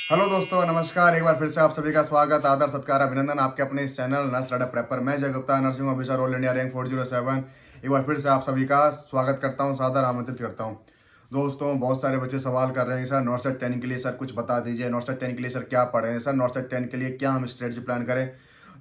Hello दोस्तों, नमस्कार। एक बार फिर से आप सभी का स्वागत, आदर, सत्कार, अभिनंदन आपके अपने इस चैनल नर्स रेडा प्रेपर। मैं जय Gupta, nursing officer, all India rank 407। एक बार फिर से आप सभी का स्वागत करता हूं, सादर आमंत्रित करता हूं। दोस्तों, बहुत सारे बच्चे सवाल कर रहे हैं सर नॉर्सेट 10 के लिए सर कुछ बता दीजिए, नॉर्सेट 10 के लिए सर क्या पढ़ें, सर नॉर्सेट 10 के लिए क्या हम स्ट्रेटजी प्लान करें।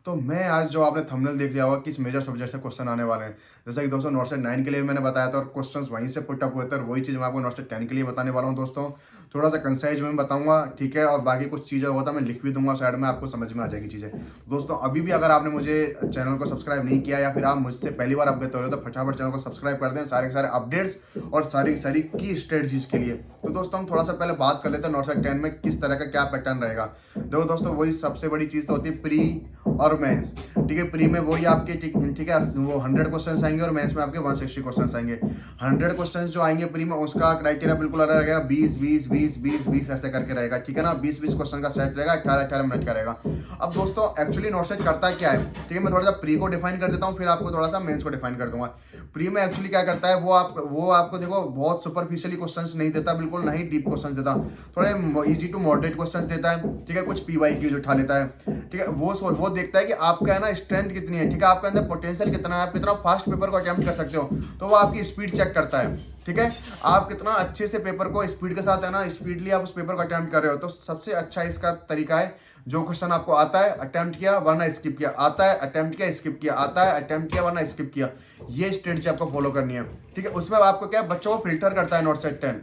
तो मैं आज जो आपने थंबनेल देख लिया होगा किस मेजर सब्जेक्ट से क्वेश्चन आने वाले हैं। जैसा कि दोस्तों नॉर्सेट 9 के लिए मैंने बताया था और क्वेश्चंस वहीं से पुटअप हुए थे, और वही चीज़ मैं आपको नॉर्सेट 10 के लिए बताने वाला हूँ। दोस्तों थोड़ा सा कंसाइज में बताऊंगा, ठीक है, और बाकी कुछ चीज़ें होता मैं लिख भी दूंगा साइड में, आपको समझ में आ जाएगी चीज़ें। दोस्तों अभी भी अगर आपने मुझे चैनल को सब्सक्राइब नहीं किया या फिर आप मुझसे पहली बार अपडेट हो रहे हो तो फटाफट चैनल को सब्सक्राइब कर दें, सारे के सारे अपडेट्स और सारी सारी की स्ट्रेटजीज के लिए। तो दोस्तों हम थोड़ा सा पहले बात कर लेते हैं नॉर्सेट 10 में किस तरह का क्या पैटर्न रहेगा। देखो दोस्तों, वही सबसे बड़ी चीज़ तो होती है प्री और मेंस, ठीक है। प्री में वही आपके ठीक है वो 100 क्वेश्चन आएंगे और मेंस में आपके 160 क्वेश्चन आएंगे। 100 क्वेश्चन जो आएंगे प्री में उसका क्राइटेरिया बिल्कुल अलग रहेगा, 20 ऐसे करके रहेगा, ठीक है ना। 20 क्वेश्चन का सेट रहेगा, 18 मिनट का रहेगा। अब दोस्तों एक्चुअली नॉर्सेट करता है क्या है, ठीक है, मैं थोड़ा सा प्री को डिफाइन कर देता हूँ, फिर आपको थोड़ा सा मेंस को डिफाइन कर दूंगा। प्री में एक्चुअली क्या करता है, वो आपको देखो बहुत सुपरफिशियली क्वेश्चंस नहीं देता, बिल्कुल नहीं डीप क्वेश्चंस देता, थोड़े इजी टू मॉडरेट क्वेश्चंस देता है, ठीक है। कुछ पीवाईक्यूज उठा लेता है, ठीक है। वो देखता है कि आपका है ना स्ट्रेंथ कितनी है, ठीक है, आपके अंदर पोटेंशियल कितना है, आप कितना फास्ट पेपर को अटेम्प्ट कर सकते हो। तो वो आपकी स्पीड चेक करता है, ठीक है। आप कितना अच्छे से पेपर को स्पीड के साथ है ना स्पीडली आप उस पेपर को अटेम्प्ट कर रहे हो। तो सबसे अच्छा इसका तरीका है, जो क्वेश्चन आपको आता है अटेम्प्ट किया वरना स्किप किया, आता है अटेम्प्ट किया स्किप किया, आता है अटेम्प्ट किया वरना स्किप किया, ये स्ट्रेटजी आपको फॉलो करनी है, ठीक है। उसमें आपको क्या बच्चों को फिल्टर करता है नॉर्सेट 10,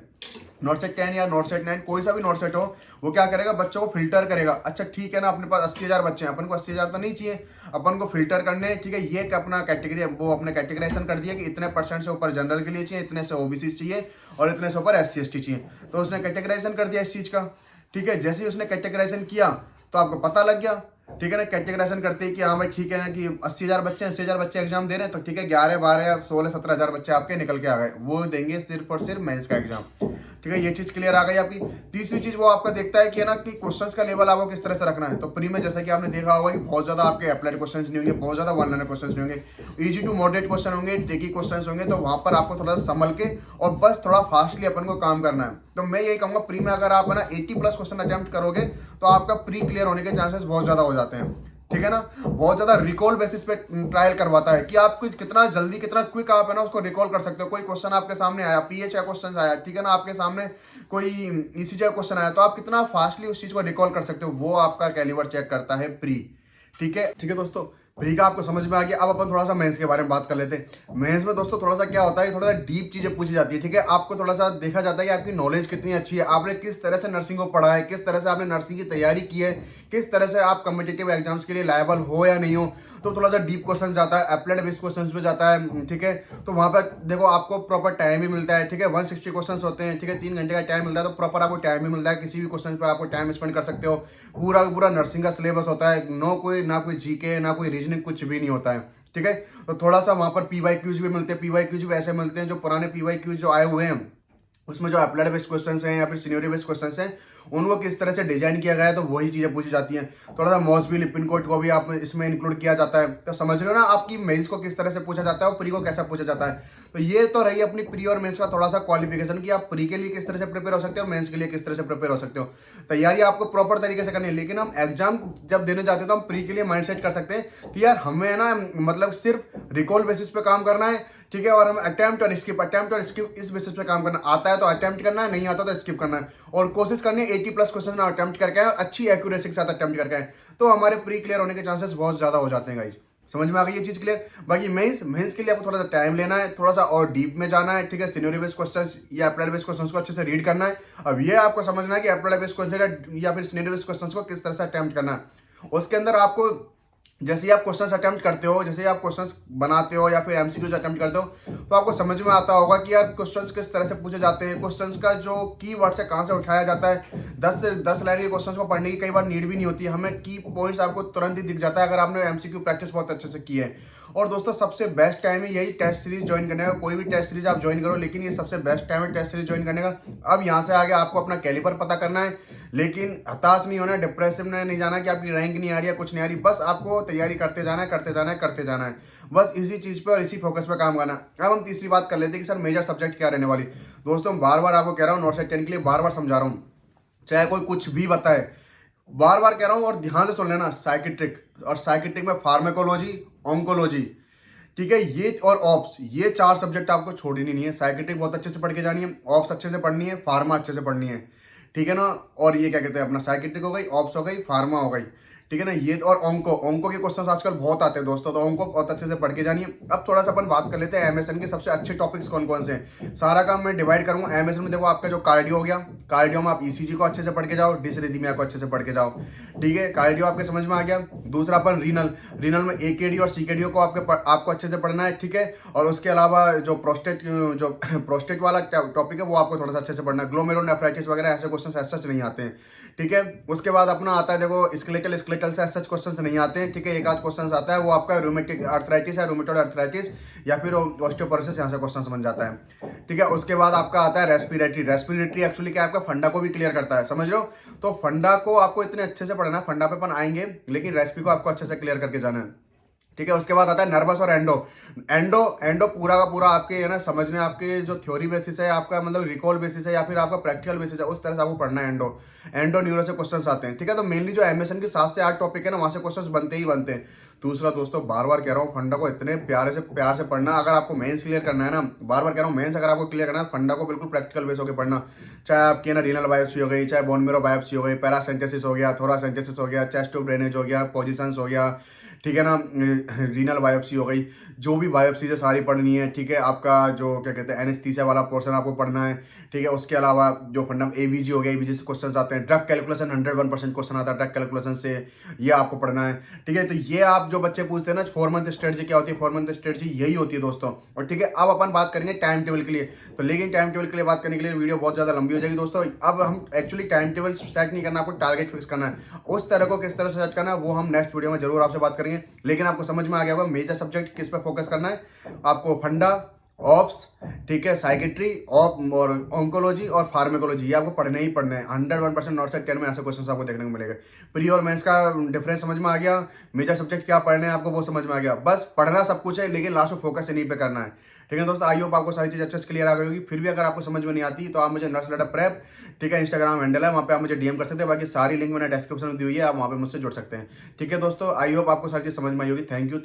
नॉर्सेट 10 या नॉर्सेट 9, कोई सा भी नॉर्सेट हो, वो क्या करेगा बच्चों को फिल्टर करेगा। अच्छा ठीक है ना, अपने पास 80,000 बच्चे हैं, अपन को 80,000 तो नहीं चाहिए, अपन को फिल्टर करने, ठीक है। ये अपना कैटेगरी वो अपने कैटेगराइजेशन कर दिया कि इतने परसेंट से ऊपर जनरल के लिए चाहिए, इतने से ओबीसी चाहिए और इतने से ऊपर SC ST चाहिए। तो उसने कैटेगराइजेशन कर दिया इस चीज का, ठीक है। जैसे ही उसने कैटेगराइजेशन किया तो आपको पता लग गया, ठीक है ना। कैटेगराइजेशन करते ही कि हाँ भाई ठीक है ना कि 80,000 बच्चे 80,000 बच्चे एग्जाम दे रहे हैं, तो ठीक है 11 12 16 17,000 बच्चे आपके निकल के आ गए, वो देंगे सिर्फ और सिर्फ मेंस का एग्जाम, ठीक है। ये चीज क्लियर आ गई आपकी। तीसरी चीज वो आपका देखता है कि ना कि क्वेश्चंस का लेवल आपको किस तरह से रखना है। तो प्री में जैसा कि आपने देखा होगा कि बहुत ज्यादा आपके अप्लाइड क्वेश्चंस नहीं होंगे, बहुत ज्यादा वन लाइनर क्वेश्चंस नहीं होंगे, इजी टू मॉडरेट क्वेश्चन होंगे, ट्रिकी क्वेश्चंस होंगे। तो वहां पर आपको थोड़ा सा संभल के और बस थोड़ा फास्टली अपन को काम करना है। तो मैं यही कहूंगा प्री में अगर आप ना 80+ क्वेश्चन अटेम्प्ट करोगे तो आपका प्री क्लियर होने के चांसेस बहुत ज्यादा हो जाते हैं, ठीक है ना। बहुत ज्यादा रिकॉल बेसिस पे ट्रायल करवाता है कि आप कितना जल्दी कितना क्विक आप है ना उसको रिकॉल कर सकते हो। कोई क्वेश्चन आपके सामने आया, पीएच का क्वेश्चन आया, ठीक है ना, आपके सामने कोई ईसीजी का क्वेश्चन आया, तो आप कितना फास्टली उस चीज को रिकॉल कर सकते हो, वो आपका कैलिबर चेक करता है प्री, ठीक है दोस्तों। प्री का आपको समझ में आ गया। अब अपन थोड़ा सा मेंस के बारे में बात कर लेते हैं। मेंस में दोस्तों थोड़ा सा क्या होता है, थोड़ा सा डीप चीजें पूछी जाती है, ठीक है। आपको थोड़ा सा देखा जाता है कि आपकी नॉलेज कितनी अच्छी है, आपने किस तरह से नर्सिंग को पढ़ा है, किस तरह से आपने नर्सिंग की तैयारी की है, किस तरह से आप कम्पिटिटिव एग्जाम्स के लिए लायबल हो या नहीं हो। तो थोड़ा सा डीप क्वेश्चन जाता है, अप्लाइड बेस्ड क्वेश्चन पे जाता है, ठीक है। तो वहां पर देखो आपको प्रॉपर टाइम ही मिलता है, ठीक है। 160 क्वेश्चन होते हैं, ठीक है, 3 घंटे का टाइम मिलता है, तो प्रॉपर आपको टाइम ही मिलता है, किसी भी क्वेश्चन पर आपको टाइम स्पेंड कर सकते हो। पूरा पूरा नर्सिंग का सिलेबस होता है, ना कोई जीके ना कोई रीजनिंग, कुछ भी नहीं होता है, ठीक है। तो थोड़ा सा वहां पर पीवाईक्यूज भी मिलते हैं, पीवाईक्यूज भी ऐसे मिलते हैं जो पुराने पीवाईक्यूज जो आए हुए हैं उसमें जो अप्लाइड बेस्ड क्वेश्चंस हैं या फिर सीनियरिटी बेस्ड क्वेश्चंस हैं उनको किस तरह से डिजाइन किया गया है, तो वही चीजें पूछी जाती हैं। थोड़ा सा मॉसबी लिपिन कोड को भी आप इसमें इंक्लूड किया जाता है। तो समझ रहे हो ना आपकी मेंस को किस तरह से पूछा जाता है और प्री को कैसा पूछा जाता है। तो ये तो रही अपनी प्री और मेंस का थोड़ा सा क्वालिफिकेशन कि आप प्री के लिए किस तरह से प्रिपेयर हो सकते हो, मेंस के लिए किस तरह से प्रिपेयर हो सकते हो। तैयारी आपको प्रॉपर तरीके से करनी है, लेकिन हम एग्जाम जब देने जाते हैं तो हम प्री के लिए माइंड सेट कर सकते हैं कि यार हमें ना मतलब सिर्फ रिकॉल बेसिस पे काम करना है, ठीक है। और हमें अटेम्प्ट और स्किप इस बेसिस पे काम करना, आता है तो अटेम्प्ट करना है, नहीं आता तो स्किप करना है, और कोशिश करनी है 80+ क्वेश्चन अटेम्प्ट करके आए, अच्छी एक्यूरेसी के साथ अटेम्प्ट करके आए, तो हमारे प्री क्लियर होने के चांसेस बहुत ज्यादा हो जाते हैं गाइस। समझ में आ गई ये चीज क्लियर। बाकी मेंस के लिए आपको थोड़ा सा टाइम लेना है, थोड़ा सा और डीप में जाना है, ठीक है। सिनेरियो बेस्ड क्वेश्चंस या अप्लाइड बेस्ड क्वेश्चंस को अच्छे से रीड करना है। अब ये आपको समझना है कि अप्लाइड बेस्ड क्वेश्चन या फिर सिनेरियो बेस्ड क्वेश्चंस को किस तरह से अटेम्प्ट करना है। उसके अंदर आपको जैसे ही आप क्वेश्चंस अटेम्प्ट करते हो, जैसे ही आप क्वेश्चंस बनाते हो या फिर एमसीक्यूज अटेम्प्ट करते हो, तो आपको समझ में आता होगा कि यार क्वेश्चंस किस तरह से पूछे जाते हैं, क्वेश्चंस का जो की वर्ड से कहाँ से उठाया जाता है। 10 लाइन के क्वेश्चंस को पढ़ने की कई बार नीड भी नहीं होती है, हमें की पॉइंट्स आपको तुरंत ही दिख जाता है अगर आपने एमसीक्यू प्रैक्टिस बहुत अच्छे से की है। और दोस्तों सबसे बेस्ट टाइम है यही टेस्ट सीरीज ज्वाइन करने का। कोई भी टेस्ट सीरीज आप ज्वाइन करो, लेकिन ये सबसे बेस्ट टाइम है टेस्ट सीरीज ज्वाइन करने का। अब यहाँ से आगे आपको अपना कैलिबर पता करना है, लेकिन हताश नहीं होना, डिप्रेसिव में नहीं जाना कि आपकी रैंक नहीं आ रही है, कुछ नहीं आ रही, बस आपको तैयारी करते जाना है, करते जाना है, करते जाना है, बस इसी चीज पे और इसी फोकस पे काम करना है। अब हम तीसरी बात कर लेते हैं कि सर मेजर सब्जेक्ट क्या रहने वाली। दोस्तों बार बार आपको कह रहा हूँ, नॉर्सेट 10 के लिए बार बार समझा रहा हूँ, चाहे कोई कुछ भी बताए, बार बार कह रहा हूँ और ध्यान से सुन लेना, साइकेट्रिक, और साइकेट्रिक में फार्मेकोलॉजी, ऑन्कोलॉजी, ठीक है, ये और ऑप्स, ये 4 सब्जेक्ट आपको छोड़नी नहीं है। साइकेट्रिक बहुत अच्छे से पढ़ के जानी है, ऑप्स अच्छे से पढ़नी है, फार्मा अच्छे से पढ़नी है, ठीक है ना। और ये क्या कहते हैं अपना साइकेट्रिक हो गई, ऑप्स हो गई, फार्मा हो गई, ठीक है ना। ये और ऑंको के क्वेश्चंस आजकल बहुत आते हैं दोस्तों, तो ऑंको बहुत अच्छे से पढ़ के जानिए। अब थोड़ा सा अपन बात कर लेते हैं एमएसएन के सबसे अच्छे टॉपिक्स कौन कौन से हैं। सारा काम मैं डिवाइड करूंगा एमएसएन में। देखो आपका जो कार्डियो हो गया, कार्डियो में आप ईसीजी को अच्छे से पढ़ के जाओ, डिसरिथमिया को अच्छे से पढ़ के जाओ, ठीक है, कार्डियो आपके समझ में आ गया। दूसरा अपन रीनल में एकेडी और सीकेडी को आपको अच्छे से पढ़ना है, ठीक है। और उसके अलावा जो प्रोस्टेट वाला टॉपिक है वो आपको थोड़ा सा अच्छे से पढ़ना है। ग्लोमेरुलोनेफ्राइटिस वगैरह ऐसे क्वेश्चन ऐसा नहीं आते हैं, ठीक है। उसके बाद अपना आता है देखो स्केलेटल से सच क्वेश्चंस नहीं आते हैं, ठीक है। एक आध क्वेश्चन आता है वो आपका रूमेटिक आर्थराइटिस है, रूमेटॉइड आर्थराइटिस या फिर ऑस्टियोपोरोसिस, यहाँ से क्वेश्चन बन जाता है, ठीक है। उसके बाद आपका आता है रेस्पिरेटरी एक्चुअली क्या है आपका फंडा को भी क्लियर करता है, समझ रहे हो। तो फंडा को आपको इतने अच्छे से पढ़ना है, फंडा पे अपन आएंगे, लेकिन रेस्पी को आपको अच्छे से क्लियर करके जाना है, ठीक है। उसके बाद आता है नर्वस और एंडो पूरा का पूरा आपके है ना समझने, आपके जो थ्योरी बेसिस है आपका, मतलब रिकॉल बेसिस है या फिर आपका प्रैक्टिकल बेसिस है, उस तरह से आपको पढ़ना है। एंडो न्यूरो से क्वेश्चंस आते हैं, ठीक है। तो मेनली जो एमएसएन के 7 से 8 टॉपिक है ना, वहां से क्वेश्चंस बनते ही बनते हैं। दूसरा दोस्तों, बार बार कह रहा हूँ फंडा को इतने प्यार से पढ़ना। अगर आपको मेंस क्लियर करना है ना, बार बार कह रहा हूँ मेंस अगर आपको क्लियर करना है, फंडा को बिल्कुल प्रैक्टिकल बेस होकर पढ़ना। चाहे आपकी ना रीनल बायोप्सी हो गई, चाहे बोन मेरो बायोप्सी हो गई, पैरासेंटेसिस हो गया, थोरासेंटेसिस हो गया, चेस्ट ट्यूब ड्रेनेज हो गया, पोजिशंस हो गया, ठीक है ना, रीनल बायोप्सी हो गई, जो भी बायोप्सी है सारी पढ़नी है, ठीक है। आपका जो क्या कहते हैं एनेस्थीसिया वाला पोर्शन आपको पढ़ना है, ठीक है। उसके अलावा जो फंडम एबीजी हो गया, एबीजी से क्वेश्चंस आते हैं। ड्रग कैलकुलेशन 101% क्वेश्चन आता है ड्रग कैलकुलेशन से, ये आपको पढ़ना है, ठीक है। तो ये आप जो बच्चे पूछते हैं ना 4 मंथ स्ट्रेटजी क्या होती है, 4 मंथ स्ट्रेटजी यही होती है दोस्तों। और ठीक है, अब अपन बात करेंगे टाइम टेबल के लिए। तो लेकिन टाइम टेबल के लिए बात करने के लिए वीडियो बहुत ज़्यादा लंबी हो जाएगी दोस्तों। अब हम एक्चुअली टाइम टेबल सेट नहीं करना, आपको टारगेट फिक्स करना है, उस तरह को किस तरह से सेट करना है वो हम नेक्स्ट वीडियो में जरूर आपसे बात करेंगे। लेकिन आपको समझ में आ गया होगा मेजर सब्जेक्ट किस पे फोकस करना है आपको, फंडा, ऑप्स, ठीक है, साइकेट्री और ऑन्कोलॉजी और फार्मेकोलॉजी, ये आपको पढ़ने ही पढ़ने हैं। 101% नॉट सेट 10 में ऐसे क्वेश्चन आपको देखने को मिलेगा। प्री और मेंस का डिफरेंस समझ में आ गया, मेजर सब्जेक्ट क्या पढ़ने हैं आपको वो समझ में आ गया। बस पढ़ना सब कुछ है, लेकिन लास्ट में फोकस इन्हीं पे करना है, ठीक है दोस्तों। आई होप आपको सारी चीज़ अच्छे से क्लियर आ गई होगी। फिर भी अगर आपको समझ में नहीं आती तो आप मुझे नर्स लैडर प्रेप, ठीक है, इंस्टाग्राम हैंडल है, वहाँ पे आप मुझे डीएम कर सकते हैं। बाकी सारी लिंक मैंने डिस्क्रिप्शन में दी हुई है, आप वहाँ पे मुझसे जुड़ सकते हैं, ठीक है दोस्तों। आई होप आपको सारी चीज़ समझ में आई होगी। Thank you.